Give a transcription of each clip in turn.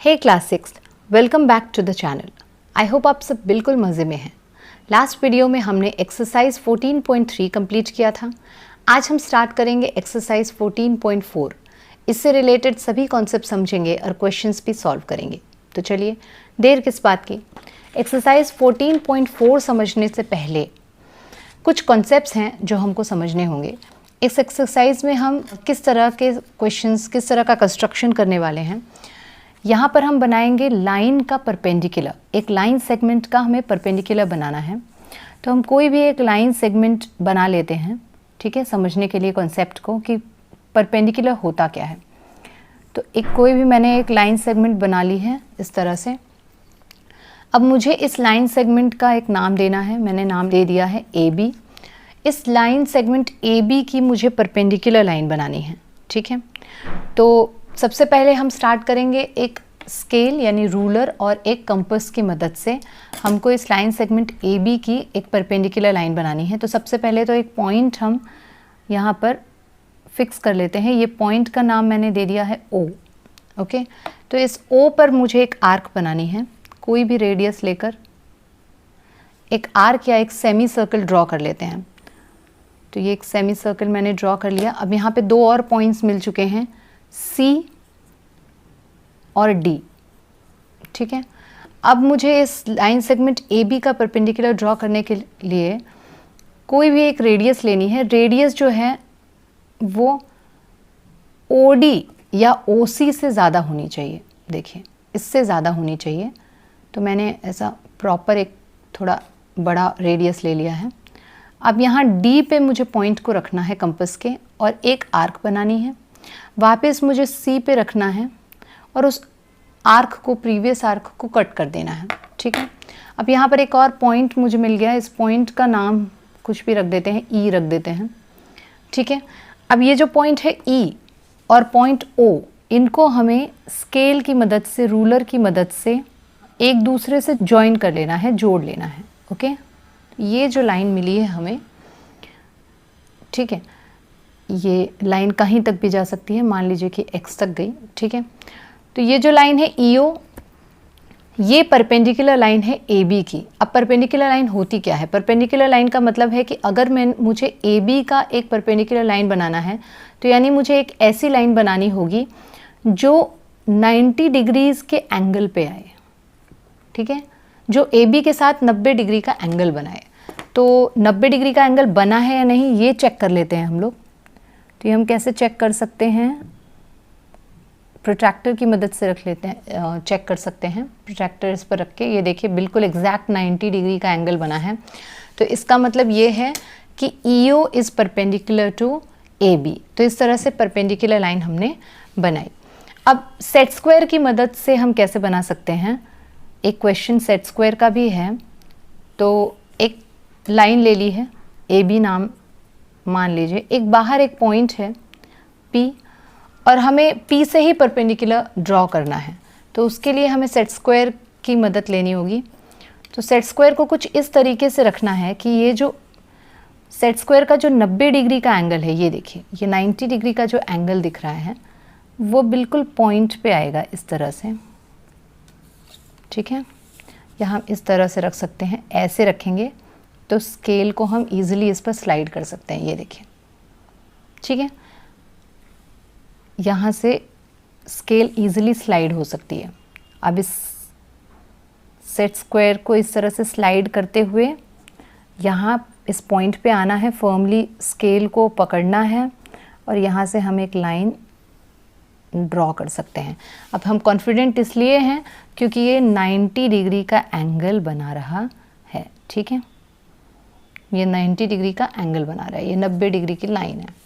Hey class 6, welcome back to the channel. I hope आप सब बिल्कुल मज़े में हैं। लास्ट वीडियो में हमने एक्सरसाइज 14.3 कंप्लीट किया था। आज हम स्टार्ट करेंगे एक्सरसाइज 14.4। इससे रिलेटेड सभी कॉन्सेप्ट समझेंगे और क्वेश्चंस भी सॉल्व करेंगे। तो चलिए, देर किस बात की, एक्सरसाइज 14.4 समझने से पहले कुछ कॉन्सेप्ट्स हैं जो हमको समझने होंगे। इस एक्सरसाइज में हम किस तरह के क्वेश्चंस, किस तरह का कंस्ट्रक्शन करने वाले हैं। यहाँ पर हम बनाएंगे लाइन का परपेंडिकुलर, एक लाइन सेगमेंट का हमें परपेंडिकुलर बनाना है। तो हम कोई भी एक लाइन सेगमेंट बना लेते हैं, ठीक है, समझने के लिए कॉन्सेप्ट को कि परपेंडिकुलर होता क्या है। तो कोई भी मैंने एक लाइन सेगमेंट बना ली है इस तरह से। अब मुझे इस लाइन सेगमेंट का एक नाम देना है। मैंने नाम दे दिया है AB। इस लाइन सेगमेंट AB की मुझे परपेंडिकुलर लाइन बनानी है, ठीक है। तो सबसे पहले हम स्टार्ट करेंगे एक स्केल यानी रूलर और एक कंपास की मदद से हमको इस लाइन सेगमेंट AB की एक परपेंडिकुलर लाइन बनानी है। तो सबसे पहले तो एक पॉइंट हम यहाँ पर फिक्स कर लेते हैं। ये पॉइंट का नाम मैंने दे दिया है O, ओके। तो इस O पर मुझे एक आर्क बनानी है। कोई भी रेडियस लेकर एक आर्क या एक सेमी सर्कल ड्रॉ कर लेते हैं। तो ये एक सेमी सर्कल मैंने ड्रॉ कर लिया। अब यहाँ पे दो और पॉइंट्स मिल चुके हैं, C और D, ठीक है। अब मुझे इस लाइन सेगमेंट AB का परपेंडिकुलर ड्रॉ करने के लिए कोई भी एक रेडियस लेनी है। रेडियस जो है वो OD या OC से ज़्यादा होनी चाहिए। देखिए, इससे ज़्यादा होनी चाहिए। तो मैंने ऐसा प्रॉपर एक थोड़ा बड़ा रेडियस ले लिया है। अब यहाँ D पे मुझे पॉइंट को रखना है कंपास के और एक आर्क बनानी है। वापस मुझे C पे रखना है और उस आर्क को, प्रीवियस आर्क को कट कर देना है, ठीक है। अब यहाँ पर एक और पॉइंट मुझे मिल गया। इस पॉइंट का नाम कुछ भी रख देते हैं, E रख देते हैं, ठीक है। अब ये जो पॉइंट है E और पॉइंट O, इनको हमें स्केल की मदद से, रूलर की मदद से एक दूसरे से ज्वाइन कर लेना है, जोड़ लेना है, ओके। ये जो लाइन मिली है हमें, ठीक है, ये लाइन कहीं तक भी जा सकती है। मान लीजिए कि X तक गई, ठीक है। तो ये जो लाइन है EO, ये परपेंडिकुलर लाइन है AB की। अब परपेंडिकुलर लाइन होती क्या है? परपेंडिकुलर लाइन का मतलब है कि अगर मुझे AB का एक परपेंडिकुलर लाइन बनाना है तो यानी मुझे एक ऐसी लाइन बनानी होगी जो 90 डिग्रीज के एंगल पे आए, ठीक है, जो AB के साथ 90 डिग्री का एंगल बनाए। तो 90 डिग्री का एंगल बना है या नहीं, ये चेक कर लेते हैं हम लोग। तो ये हम कैसे चेक कर सकते हैं? प्रोट्रैक्टर की मदद से रख लेते हैं, चेक कर सकते हैं। प्रोट्रैक्टर इस पर रख के, ये देखिए बिल्कुल एग्जैक्ट 90 डिग्री का एंगल बना है। तो इसका मतलब ये है कि EO is perpendicular to AB। तो इस तरह से परपेंडिकुलर लाइन हमने बनाई। अब सेट स्क्वायर की मदद से हम कैसे बना सकते हैं? एक क्वेश्चन सेट स्क्वायर का भी है। तो एक लाइन ले ली है, AB नाम मान लीजिए। एक बाहर एक पॉइंट है P और हमें P से ही परपेंडिकुलर ड्रॉ करना है। तो उसके लिए हमें सेट स्क्वायर की मदद लेनी होगी। तो सेट स्क्वायर को कुछ इस तरीके से रखना है कि ये जो सेट स्क्वायर का जो 90 डिग्री का एंगल है, ये देखिए, ये 90 डिग्री का जो एंगल दिख रहा है वो बिल्कुल पॉइंट पे आएगा इस तरह से, ठीक है। या हम इस तरह से रख सकते हैं, ऐसे रखेंगे तो स्केल को हम इजीली इस पर स्लाइड कर सकते हैं। ये देखिए, ठीक है, यहाँ से स्केल इजीली स्लाइड हो सकती है। अब इस सेट स्क्वायर को इस तरह से स्लाइड करते हुए यहाँ इस पॉइंट पे आना है, फर्मली स्केल को पकड़ना है और यहाँ से हम एक लाइन ड्रॉ कर सकते हैं। अब हम कॉन्फिडेंट इसलिए हैं क्योंकि ये 90 डिग्री का एंगल बना रहा है, ठीक है। ये 90 डिग्री का एंगल बना रहा है, ये 90 डिग्री की लाइन है।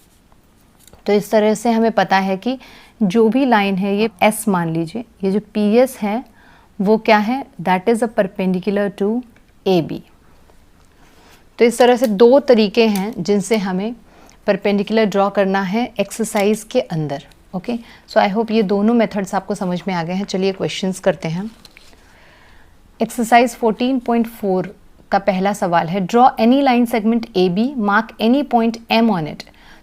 तो इस तरह से हमें पता है कि जो भी लाइन है, ये S मान लीजिए, ये जो PS है वो क्या है? That is a perpendicular to AB। तो इस तरह से दो तरीके हैं जिनसे हमें परपेंडिकुलर ड्रॉ करना है एक्सरसाइज के अंदर, ओके। सो आई होप ये दोनों मेथड्स आपको समझ में आ गए हैं। चलिए क्वेश्चंस करते हैं। एक्सरसाइज 14.4 का पहला सवाल है, draw any line segment AB, mark any point M on it,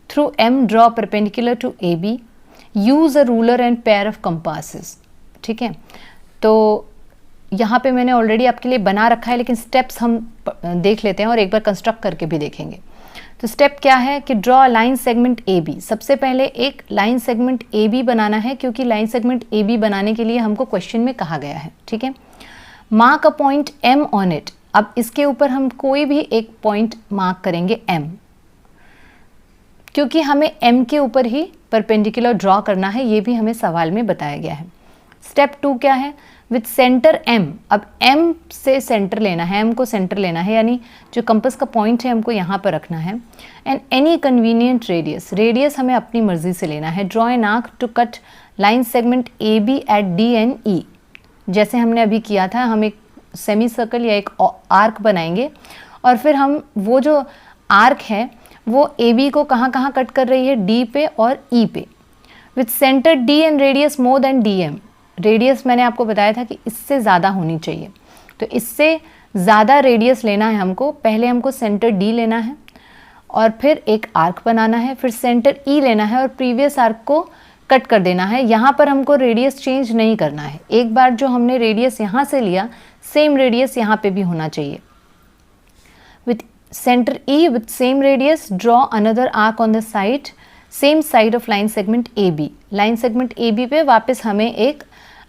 through M draw perpendicular to AB, use a ruler and pair of compasses। ठीक है, तो यहाँ पे मैंने ऑलरेडी आपके लिए बना रखा है, लेकिन स्टेप्स हम देख लेते हैं और एक बार कंस्ट्रक्ट करके भी देखेंगे। तो स्टेप क्या है कि draw line segment A B. सबसे पहले एक लाइन सेगमेंट ए बी बनाना है, क्योंकि लाइन सेगमेंट ए बी बनाने के लिए हमको क्वेश्चन में कहा गया है, ठीक है। Mark a point M on it. अब इसके ऊपर हम कोई भी एक पॉइंट मार्क करेंगे एम, क्योंकि हमें एम के ऊपर ही परपेंडिकुलर ड्रॉ करना है, ये भी हमें सवाल में बताया गया है। स्टेप 2 क्या है, विथ सेंटर एम। अब एम से सेंटर लेना है, एम को सेंटर लेना है, यानी जो कंपास का पॉइंट है हमको यहाँ पर रखना है। And any convenient radius, radius हमें अपनी मर्जी से लेना है। Draw an arc to cut line segment A B at D and E. जैसे हमने अभी किया था, हम एक सेमी सर्कल या एक आर्क बनाएंगे और फिर हम वो जो आर्क है वो ए बी को कहाँ कहाँ कट कर रही है, डी पे और ई पे। With centre D and radius more than D M. Radius मैंने आपको बताया था कि इससे ज़्यादा होनी चाहिए, तो इससे ज़्यादा रेडियस लेना है हमको। पहले हमको सेंटर डी लेना है और फिर एक आर्क बनाना है, फिर सेंटर ई लेना है और प्रीवियस आर्क को कट कर देना है। यहाँ पर हमको रेडियस चेंज नहीं करना है। एक बार जो हमने रेडियस यहाँ से लिया, सेम रेडियस यहाँ पे भी होना चाहिए। With centre E with same radius draw another arc on the side, same side of line segment A B. Line segment A B पे वापस हमें एक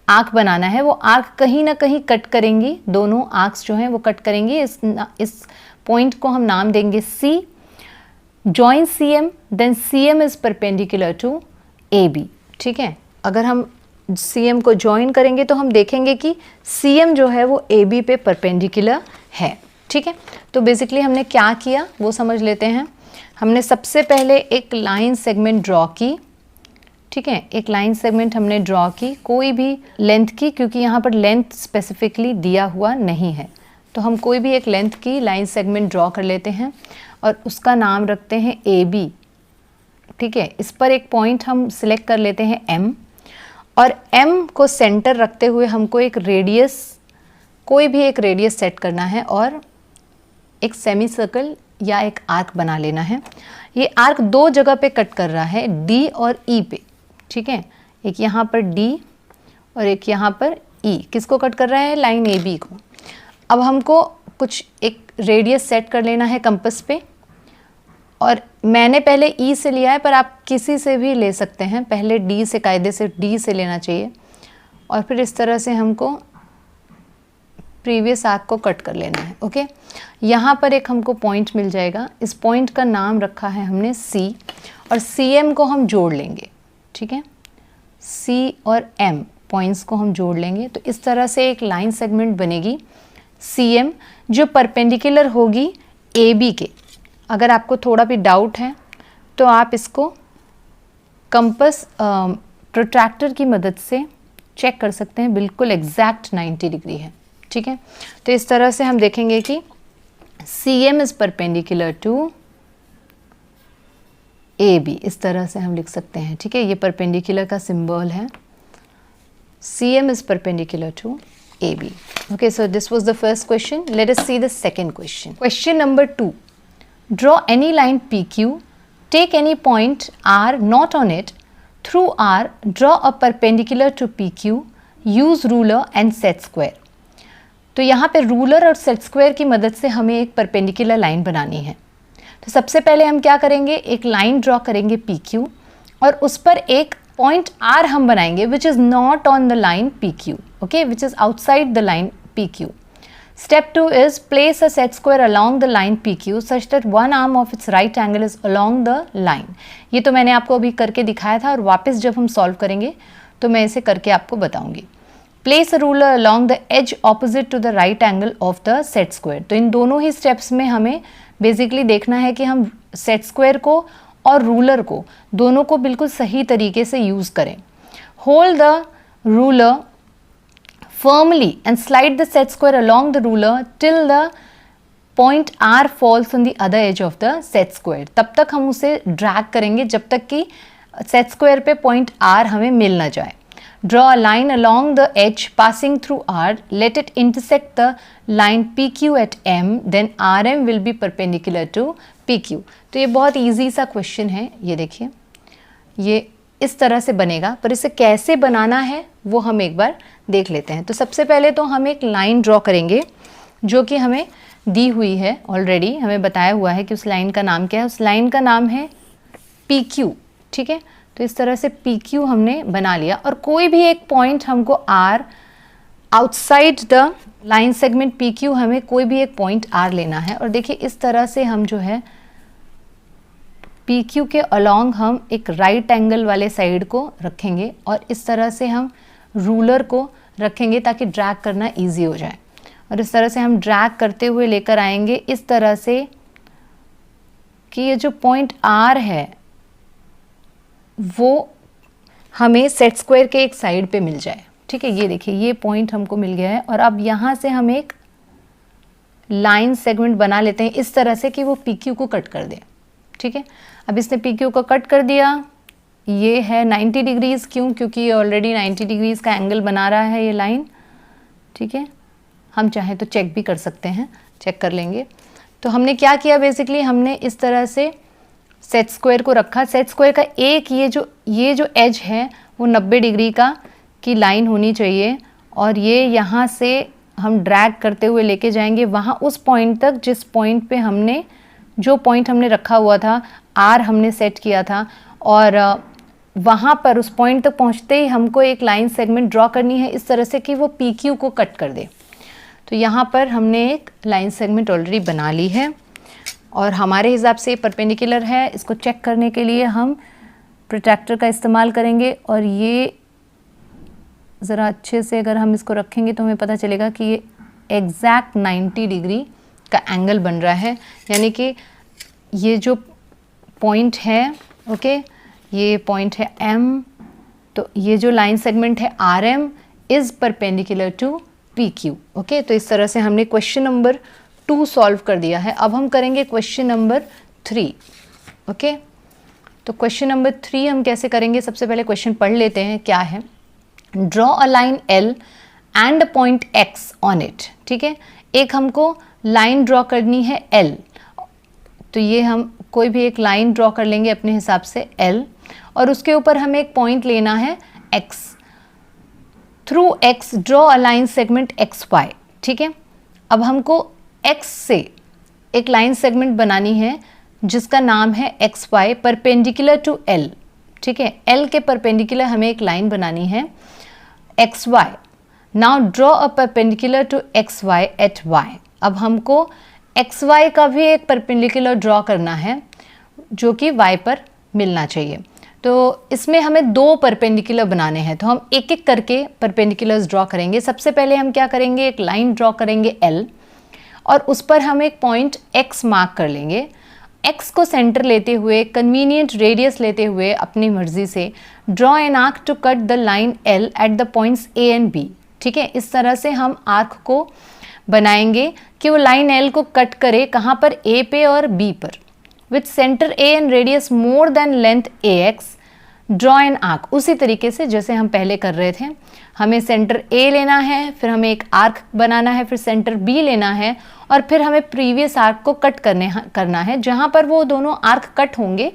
आर्क बनाना है। वो आर्क कहीं ना कहीं कट करेंगी, दोनों आर्क्स जो हैं वो कट करेंगे। इस पॉइंट को हम नाम देंगे C. Join C M, then C M is perpendicular to A B, ठीक है। अगर हम सी एम को जॉइन करेंगे तो हम देखेंगे कि सी एम जो है वो ए बी पे परपेंडिकुलर है, ठीक है। तो बेसिकली हमने क्या किया वो समझ लेते हैं। हमने सबसे पहले एक लाइन सेगमेंट ड्रॉ की, ठीक है। एक लाइन सेगमेंट हमने ड्रॉ की, कोई भी लेंथ की, क्योंकि यहाँ पर लेंथ स्पेसिफिकली दिया हुआ नहीं है, तो हम कोई भी एक लेंथ की लाइन सेगमेंट ड्रॉ कर लेते हैं और उसका नाम रखते हैं ए बी, ठीक है। इस पर एक पॉइंट हम सिलेक्ट कर लेते हैं एम, और एम को सेंटर रखते हुए हमको एक रेडियस, कोई भी एक रेडियस सेट करना है और एक सेमी सर्कल या एक आर्क बना लेना है। ये आर्क दो जगह पे कट कर रहा है, डी और ई पे, ठीक है। एक यहाँ पर डी और एक यहाँ पर ई। किसको कट कर रहा है, लाइन ए बी को। अब हमको कुछ एक रेडियस सेट कर लेना है कंपास पे, और मैंने पहले ई से लिया है, पर आप किसी से भी ले सकते हैं। पहले डी से, कायदे से डी से लेना चाहिए और फिर इस तरह से हमको प्रीवियस आर्क को कट कर लेना है, ओके। यहाँ पर एक हमको पॉइंट मिल जाएगा, इस पॉइंट का नाम रखा है हमने सी, और सी एम को हम जोड़ लेंगे, ठीक है। सी और एम पॉइंट्स को हम जोड़ लेंगे, तो इस तरह से एक लाइन सेगमेंट बनेगी सी एम, जो परपेंडिकुलर होगी ए बी के। अगर आपको थोड़ा भी डाउट है तो आप इसको कंपास प्रोट्रैक्टर की मदद से चेक कर सकते हैं, बिल्कुल एग्जैक्ट 90 डिग्री है, ठीक है। तो इस तरह से हम देखेंगे कि C M is perpendicular to A B, इस तरह से हम लिख सकते हैं, ठीक है। ये परपेंडिकुलर का सिंबल है, C M is perpendicular to A B, okay. So this was the first question. Let us see the second question. Question number 2, draw any line PQ, take any point R not on it, through R draw a perpendicular to PQ, use ruler and set square। तो यहाँ पे ruler और set square की मदद से हमें एक perpendicular line बनानी है। तो सबसे पहले हम क्या करेंगे, एक लाइन ड्रॉ करेंगे PQ और उस पर एक पॉइंट R हम बनाएंगे which is not on the line PQ, okay, which is outside the line PQ। Step 2 is place a set square along the line PQ such that one arm of its right angle is along the line। ये तो मैंने आपको अभी करके दिखाया था और वापस जब हम सॉल्व करेंगे तो मैं इसे करके आपको बताऊंगी। Place a ruler along the edge opposite to the right angle of the set square। तो इन दोनों ही स्टेप्स में हमें बेसिकली देखना है कि हम सेट स्क्वायर को और रूलर को, दोनों को बिल्कुल सही तरीके से यूज़ करें। Hold the ruler firmly and slide the set square along the ruler till the point R falls on the other edge of the set square। तब तक हम उसे ड्रैग करेंगे जब तक कि सेट स्क्वायर पे पॉइंट R हमें मिल ना जाए। Draw a line along the edge passing through R, let it intersect the line PQ at M, then RM will be perpendicular to PQ। तो ये बहुत ईजी सा क्वेश्चन है, ये देखिए, ये इस तरह से बनेगा, पर इसे कैसे बनाना है वो हम एक बार देख लेते हैं। तो सबसे पहले तो हम एक लाइन ड्रॉ करेंगे जो कि हमें दी हुई है, ऑलरेडी हमें बताया हुआ है कि उस लाइन का नाम क्या है। उस लाइन का नाम है PQ, ठीक है। तो इस तरह से PQ हमने बना लिया और कोई भी एक पॉइंट हमको R outside the line segment PQ, हमें कोई भी एक पॉइंट R लेना है। और देखिए इस तरह से हम जो है PQ के अलोंग हम एक राइट एंगल वाले साइड को रखेंगे और इस तरह से हम रूलर को रखेंगे ताकि ड्रैग करना इजी हो जाए। और इस तरह से हम ड्रैग करते हुए लेकर आएंगे इस तरह से कि ये जो पॉइंट R है वो हमें सेट स्क्वायर के एक साइड पे मिल जाए, ठीक है। ये देखिए ये पॉइंट हमको मिल गया है और अब यहाँ से हम एक लाइन सेगमेंट बना लेते हैं इस तरह से कि वो PQ को कट कर दे, ठीक है। अब इसने PQ को कट कर दिया, ये है 90 डिग्रीज़, क्यों? क्योंकि ये ऑलरेडी 90 डिग्रीज़ का एंगल बना रहा है ये लाइन, ठीक है। हम चाहें तो चेक भी कर सकते हैं, चेक कर लेंगे। तो हमने क्या किया, बेसिकली हमने इस तरह से सेट स्क्वायर को रखा। सेट स्क्वायर का एक ये जो एज है वो 90 डिग्री की लाइन होनी चाहिए और ये यहाँ से हम ड्रैग करते हुए लेके जाएंगे वहाँ उस पॉइंट तक जिस पॉइंट पे जो पॉइंट हमने रखा हुआ था, R हमने सेट किया था, और वहाँ पर उस पॉइंट तक पहुँचते ही हमको एक लाइन सेगमेंट ड्रॉ करनी है इस तरह से कि वो PQ को कट कर दे। तो यहाँ पर हमने एक लाइन सेगमेंट ऑलरेडी बना ली है और हमारे हिसाब से परपेंडिकुलर है। इसको चेक करने के लिए हम प्रोट्रैक्टर का इस्तेमाल करेंगे और ये ज़रा अच्छे से अगर हम इसको रखेंगे तो हमें पता चलेगा कि ये एग्जैक्ट 90 डिग्री का एंगल बन रहा है। यानी कि ये जो पॉइंट है, ओके, ये पॉइंट है M, तो ये जो लाइन सेगमेंट है RM is perpendicular to PQ, okay. तो इस तरह से हमने क्वेश्चन नंबर 2 सॉल्व कर दिया है। अब हम करेंगे क्वेश्चन नंबर 3, ओके। तो क्वेश्चन नंबर 3 हम कैसे करेंगे, सबसे पहले क्वेश्चन पढ़ लेते हैं क्या है। Draw a line L and point X on it, ठीक है। एक हमको लाइन ड्रॉ करनी है L, तो ये हम कोई भी एक लाइन ड्रॉ कर लेंगे अपने हिसाब से L, और उसके ऊपर हमें एक पॉइंट लेना है X। Through X draw a line segment XY, ठीक है। अब हमको X से एक लाइन सेगमेंट बनानी है जिसका नाम है XY परपेंडिकुलर टू L, ठीक है। L के परपेंडिकुलर हमें एक लाइन बनानी है XY। Now draw a perpendicular to XY at Y। अब हमको XY का भी एक परपेंडिकुलर ड्रॉ करना है जो कि Y पर मिलना चाहिए। तो इसमें हमें 2 परपेंडिकुलर बनाने हैं, तो हम एक एक करके परपेंडिकुलर्स ड्रॉ करेंगे। सबसे पहले हम क्या करेंगे, एक लाइन ड्रॉ करेंगे L और उस पर हम एक पॉइंट X मार्क कर लेंगे। X को सेंटर लेते हुए, कन्वीनियंट रेडियस लेते हुए अपनी मर्जी से draw an arc to cut the line L at the points A and B, ठीक है। इस तरह से हम आर्क को बनाएंगे कि वो लाइन L को कट करे कहाँ पर, A पे और B पर। With centre A and radius more then length AX draw an arc. उसी तरीके से जैसे हम पहले कर रहे थे, हमें सेंटर A लेना है, फिर हमें एक आर्क बनाना है, फिर सेंटर B लेना है और फिर हमें प्रीवियस आर्क को कट करना है। जहाँ पर वो दोनों आर्क कट होंगे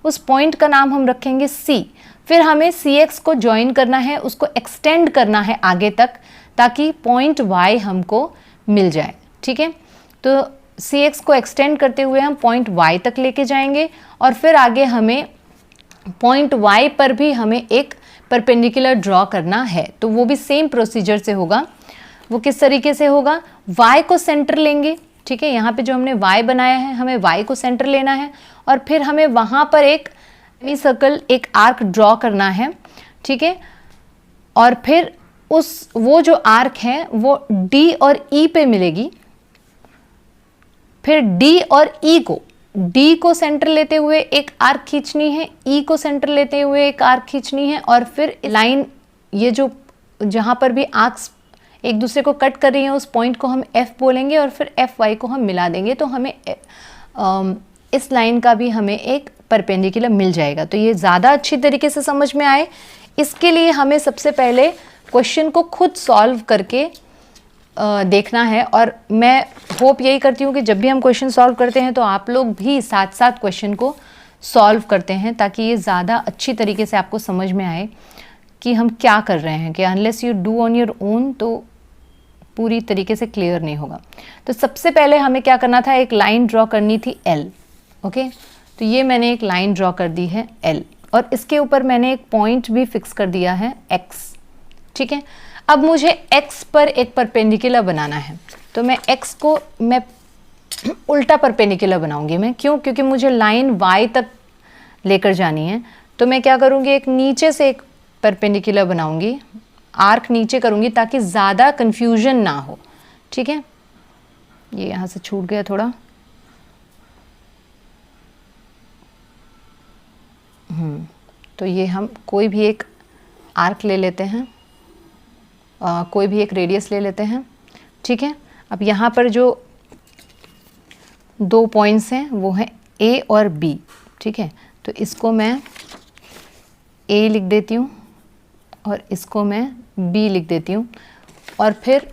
उस पॉइंट का नाम हम रखेंगे C। फिर हमें CX को ज्वाइन करना है, उसको एक्सटेंड करना है आगे तक ताकि पॉइंट Y हमको मिल जाए, ठीक है। तो CX को एक्सटेंड करते हुए हम पॉइंट Y तक लेके जाएंगे और फिर आगे हमें पॉइंट Y पर भी हमें एक परपेंडिकुलर ड्रॉ करना है। तो वो भी सेम प्रोसीजर से होगा। वो किस तरीके से होगा, Y को सेंटर लेंगे, ठीक है। यहाँ पे जो हमने Y बनाया है हमें Y को सेंटर लेना है और फिर हमें वहाँ पर एक सर्कल, एक आर्क ड्रॉ करना है, ठीक है। और फिर वो जो आर्क है वो D और E पे मिलेगी। फिर D और E को, D को सेंटर लेते हुए एक आर्क खींचनी है, E को सेंटर लेते हुए एक आर्क खींचनी है और फिर लाइन, ये जो जहाँ पर भी आर्क्स एक दूसरे को कट कर रही हैं उस पॉइंट को हम F बोलेंगे और फिर FY को हम मिला देंगे। तो हमें इस लाइन का भी हमें एक परपेंडिकुलर मिल जाएगा। तो ये ज़्यादा अच्छी तरीके से समझ में आए, इसके लिए हमें सबसे पहले क्वेश्चन को खुद सॉल्व करके देखना है। और मैं होप यही करती हूँ कि जब भी हम क्वेश्चन सॉल्व करते हैं तो आप लोग भी साथ साथ क्वेश्चन को सॉल्व करते हैं, ताकि ये ज़्यादा अच्छी तरीके से आपको समझ में आए कि हम क्या कर रहे हैं, कि unless you do on your own तो पूरी तरीके से क्लियर नहीं होगा। तो सबसे पहले हमें क्या करना था, एक लाइन ड्रॉ करनी थी एल। ओके, तो ये मैंने एक लाइन ड्रॉ कर दी है एल, और इसके ऊपर मैंने एक पॉइंट भी फिक्स कर दिया है एक्स। ठीक है, अब मुझे एक्स पर एक परपेंडिकुलर बनाना है, तो मैं एक्स को मैं उल्टा परपेंडिकुलर बनाऊंगी मैं। क्यों? क्योंकि मुझे लाइन वाई तक लेकर जानी है। तो मैं क्या करूँगी, एक नीचे से एक परपेंडिकुलर बनाऊंगी, आर्क नीचे करूँगी ताकि ज़्यादा कन्फ्यूजन ना हो। ठीक है, ये यहाँ से छूट गया थोड़ा। तो ये हम कोई भी एक आर्क ले लेते हैं, कोई भी एक रेडियस ले लेते हैं। ठीक है, अब यहाँ पर जो 2 पॉइंट्स हैं वो हैं ए और बी। ठीक है, तो इसको मैं ए लिख देती हूँ और इसको मैं बी लिख देती हूँ, और फिर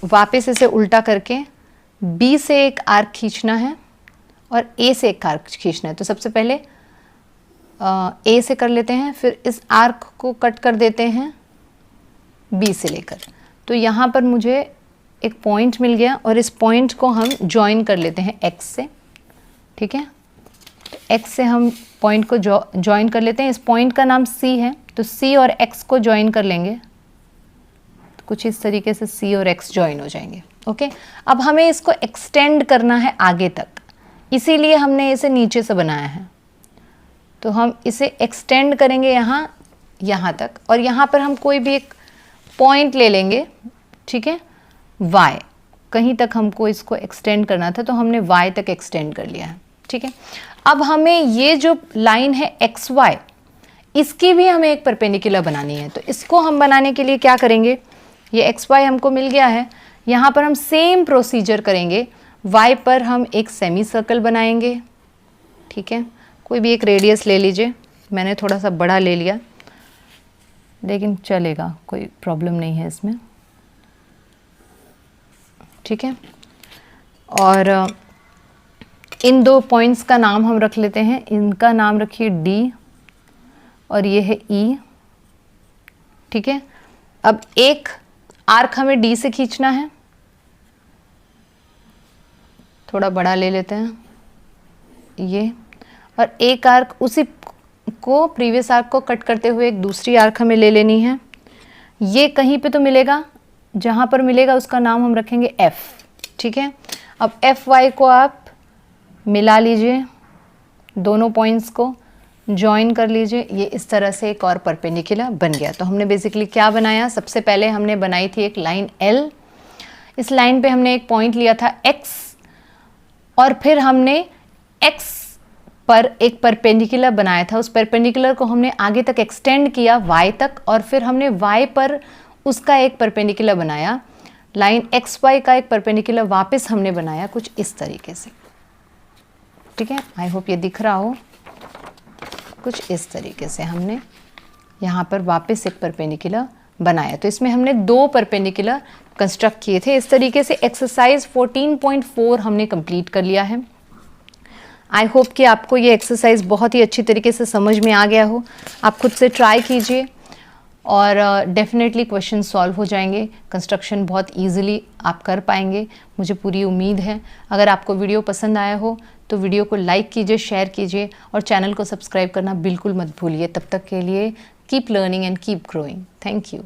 वापस इसे उल्टा करके बी से एक आर्क खींचना है और ए से एक आर्क खींचना है। तो सबसे पहले ए से कर लेते हैं, फिर इस आर्क को कट कर देते हैं बी से लेकर। तो यहाँ पर मुझे एक पॉइंट मिल गया, और इस पॉइंट को हम जॉइन कर लेते हैं एक्स से। ठीक है, तो एक्स से हम पॉइंट को जॉइन कर लेते हैं। इस पॉइंट का नाम सी है, तो सी और एक्स को जॉइन कर लेंगे। तो कुछ इस तरीके से सी और एक्स जॉइन हो जाएंगे। ओके, अब हमें इसको एक्सटेंड करना है आगे तक, इसीलिए हमने इसे नीचे से बनाया है। तो हम इसे एक्सटेंड करेंगे यहाँ तक, और यहाँ पर हम कोई भी एक पॉइंट ले लेंगे। ठीक है, y, कहीं तक हमको इसको एक्सटेंड करना था, तो हमने y तक एक्सटेंड कर लिया है। ठीक है, अब हमें ये जो लाइन है एक्स वाई, इसकी भी हमें एक परपेंडिकुलर बनानी है। तो इसको हम बनाने के लिए क्या करेंगे, ये एक्स वाई हमको मिल गया है, यहाँ पर हम सेम प्रोसीजर करेंगे। y पर हम एक सेमी सर्कल बनाएंगे। ठीक है, कोई भी एक रेडियस ले लीजिए, मैंने थोड़ा सा बड़ा ले लिया, लेकिन चलेगा, कोई प्रॉब्लम नहीं है इसमें। ठीक है, और इन 2 पॉइंट्स का नाम हम रख लेते हैं। इनका नाम रखिए डी, और ये है ई। ठीक है, अब एक आर्क हमें डी से खींचना है, थोड़ा बड़ा ले लेते हैं ये, और एक आर्क उसी को, प्रीवियस आर्क को कट करते हुए एक दूसरी आर्क हमें ले लेनी है। ये कहीं पे तो मिलेगा, जहाँ पर मिलेगा उसका नाम हम रखेंगे F। ठीक है, अब FY को आप मिला लीजिए, दोनों पॉइंट्स को जॉइन कर लीजिए। ये इस तरह से एक और परपेंडिकुलर बन गया। तो हमने बेसिकली क्या बनाया, सबसे पहले हमने बनाई थी एक लाइन L। इस लाइन पे हमने एक पॉइंट लिया था X, और फिर हमने X पर एक परपेंडिकुलर बनाया था। उस परपेंडिकुलर को हमने आगे तक एक्सटेंड किया y तक, और फिर हमने y पर उसका एक परपेंडिकुलर बनाया। लाइन XY का एक परपेंडिकुलर वापस हमने बनाया कुछ इस तरीके से। ठीक है, आई होप ये दिख रहा हो। कुछ इस तरीके से हमने यहाँ पर वापस एक परपेंडिकुलर बनाया। तो इसमें हमने 2 परपेंडिकुलर कंस्ट्रक्ट किए थे। इस तरीके से एक्सरसाइज 14.4 हमने कंप्लीट कर लिया है। आई होप कि आपको ये एक्सरसाइज बहुत ही अच्छी तरीके से समझ में आ गया हो। आप खुद से ट्राई कीजिए और डेफिनेटली क्वेश्चन सॉल्व हो जाएंगे। कंस्ट्रक्शन बहुत इजीली आप कर पाएंगे, मुझे पूरी उम्मीद है। अगर आपको वीडियो पसंद आया हो तो वीडियो को लाइक कीजिए, शेयर कीजिए, और चैनल को सब्सक्राइब करना बिल्कुल मत भूलिए। तब तक के लिए keep learning and keep growing. Thank you.